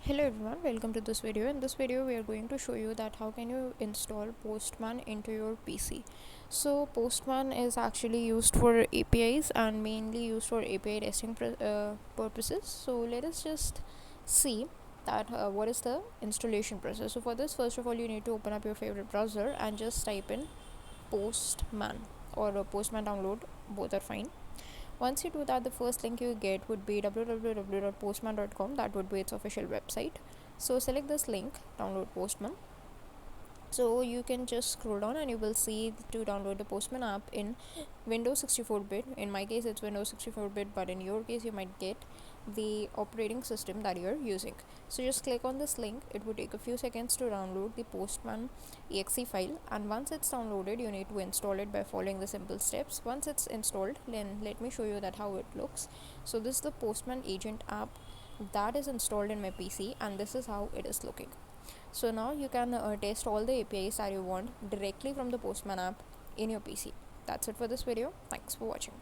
Hello everyone, welcome to this video. In this video we are going to show you that how can you install Postman into your PC. So Postman is actually used for APIs and mainly used for API testing purposes. So let us just see that what is the installation process. So for this, first of all, you need to open up your favorite browser and just type in Postman or Postman download, both are fine. Once you do that, the first link you get would be www.postman.com. That would be its official website. So select this link, download Postman. So you can just scroll down and you will see to download the Postman app in Windows 64-bit. In my case it's Windows 64-bit, but in your case you might get the operating system that you're using. So just click on this link. It would take a few seconds to download the Postman exe file, and once it's downloaded you need to install it by following the simple steps. Once it's installed, then let me show you that how it looks. So this is the Postman agent app that is installed in my PC, and this is how it is looking. So now you can test all the APIs that you want directly from the Postman app in your PC. That's it for this video. Thanks for watching.